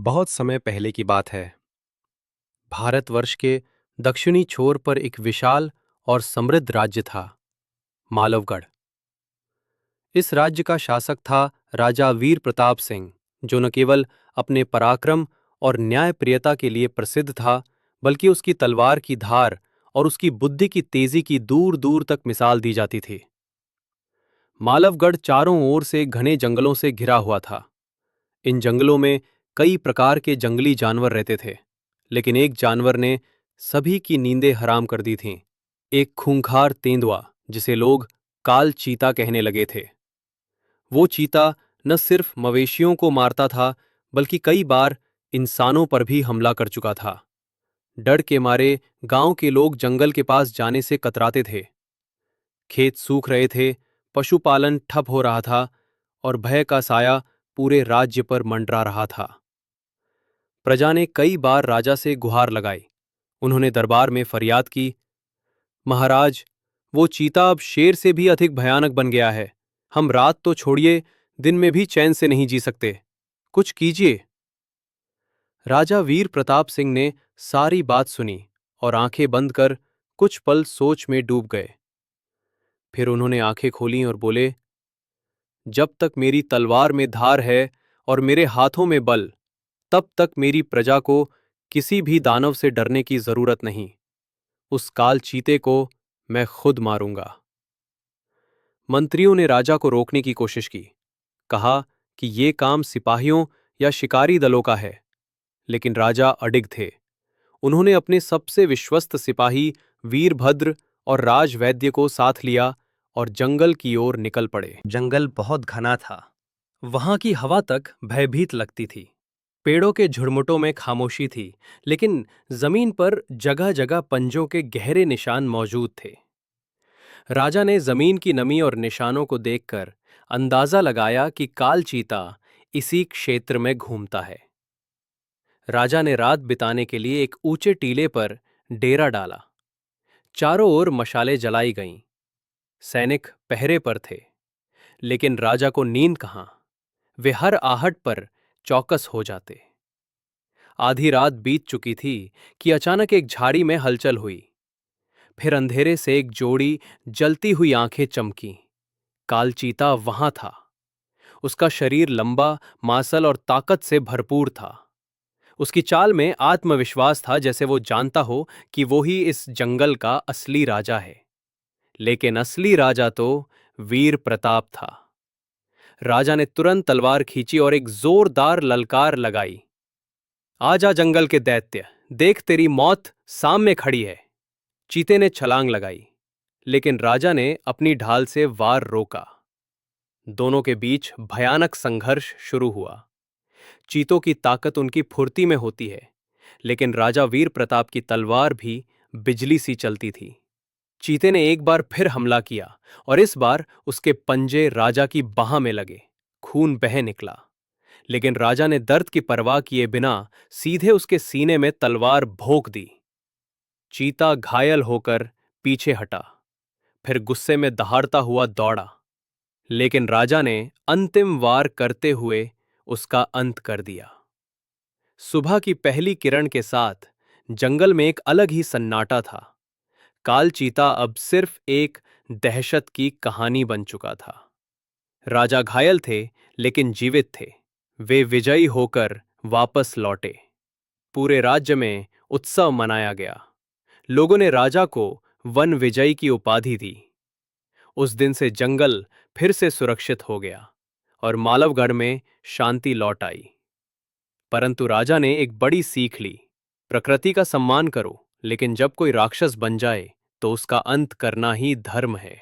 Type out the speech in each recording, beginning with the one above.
बहुत समय पहले की बात है। भारतवर्ष के दक्षिणी छोर पर एक विशाल और समृद्ध राज्य था, मालवगढ़। इस राज्य का शासक था राजा वीर प्रताप सिंह, जो न केवल अपने पराक्रम और न्यायप्रियता के लिए प्रसिद्ध था, बल्कि उसकी तलवार की धार और उसकी बुद्धि की तेजी की दूर दूर तक मिसाल दी जाती थी। मालवगढ़ चारों ओर से घने जंगलों से घिरा हुआ था। इन जंगलों में कई प्रकार के जंगली जानवर रहते थे, लेकिन एक जानवर ने सभी की नींदें हराम कर दी थीं। एक खूंखार तेंदुआ, जिसे लोग काल चीता कहने लगे थे। वो चीता न सिर्फ मवेशियों को मारता था, बल्कि कई बार इंसानों पर भी हमला कर चुका था। डर के मारे गांव के लोग जंगल के पास जाने से कतराते थे। खेत सूख रहे थे, पशुपालन ठप हो रहा था और भय का साया पूरे राज्य पर मंडरा रहा था। प्रजा ने कई बार राजा से गुहार लगाई। उन्होंने दरबार में फरियाद की, महाराज, वो चीता अब शेर से भी अधिक भयानक बन गया है। हम रात तो छोड़िए, दिन में भी चैन से नहीं जी सकते। कुछ कीजिए। राजा वीर प्रताप सिंह ने सारी बात सुनी और आंखें बंद कर कुछ पल सोच में डूब गए। फिर उन्होंने आंखें खोलीं और बोले, जब तक मेरी तलवार में धार है और मेरे हाथों में बल, तब तक मेरी प्रजा को किसी भी दानव से डरने की जरूरत नहीं। उस काल चीते को मैं खुद मारूंगा। मंत्रियों ने राजा को रोकने की कोशिश की। कहा कि ये काम सिपाहियों या शिकारी दलों का है, लेकिन राजा अडिग थे। उन्होंने अपने सबसे विश्वस्त सिपाही वीरभद्र और राजवैद्य को साथ लिया और जंगल की ओर निकल पड़े। जंगल बहुत घना था। वहां की हवा तक भयभीत लगती थी। पेड़ों के झुरमुटों में खामोशी थी, लेकिन जमीन पर जगह जगह पंजों के गहरे निशान मौजूद थे। राजा ने जमीन की नमी और निशानों को देखकर अंदाजा लगाया कि काल चीता इसी क्षेत्र में घूमता है। राजा ने रात बिताने के लिए एक ऊंचे टीले पर डेरा डाला। चारों ओर मशालें जलाई गईं। सैनिक पहरे पर थे, लेकिन राजा को नींद कहाँ। वे हर आहट पर चौकस हो जाते। आधी रात बीत चुकी थी कि अचानक एक झाड़ी में हलचल हुई। फिर अंधेरे से एक जोड़ी जलती हुई आंखें चमकीं। कालचीता वहां था। उसका शरीर लंबा, मांसल और ताकत से भरपूर था। उसकी चाल में आत्मविश्वास था, जैसे वो जानता हो कि वो ही इस जंगल का असली राजा है। लेकिन असली राजा तो वीर प्रताप था। राजा ने तुरंत तलवार खींची और एक जोरदार ललकार लगाई। आजा जंगल के दैत्य, देख तेरी मौत सामने खड़ी है। चीते ने छलांग लगाई, लेकिन राजा ने अपनी ढाल से वार रोका। दोनों के बीच भयानक संघर्ष शुरू हुआ। चीतों की ताकत उनकी फुर्ती में होती है, लेकिन राजा वीर प्रताप की तलवार भी बिजली सी चलती थी। चीते ने एक बार फिर हमला किया और इस बार उसके पंजे राजा की बाह में लगे। खून बह निकला, लेकिन राजा ने दर्द की परवाह किए बिना सीधे उसके सीने में तलवार भोंक दी। चीता घायल होकर पीछे हटा, फिर गुस्से में दहाड़ता हुआ दौड़ा, लेकिन राजा ने अंतिम वार करते हुए उसका अंत कर दिया। सुबह की पहली किरण के साथ जंगल में एक अलग ही सन्नाटा था। काल चीता अब सिर्फ एक दहशत की कहानी बन चुका था। राजा घायल थे, लेकिन जीवित थे। वे विजयी होकर वापस लौटे। पूरे राज्य में उत्सव मनाया गया। लोगों ने राजा को वन विजयी की उपाधि दी। उस दिन से जंगल फिर से सुरक्षित हो गया और मालवगढ़ में शांति लौट आई। परंतु राजा ने एक बड़ी सीख ली, प्रकृति का सम्मान करो, लेकिन जब कोई राक्षस बन जाए तो उसका अंत करना ही धर्म है।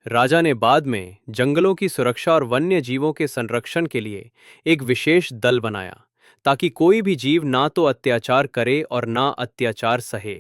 राजा ने बाद में जंगलों की सुरक्षा और वन्य जीवों के संरक्षण के लिए एक विशेष दल बनाया, ताकि कोई भी जीव ना तो अत्याचार करे और ना अत्याचार सहे।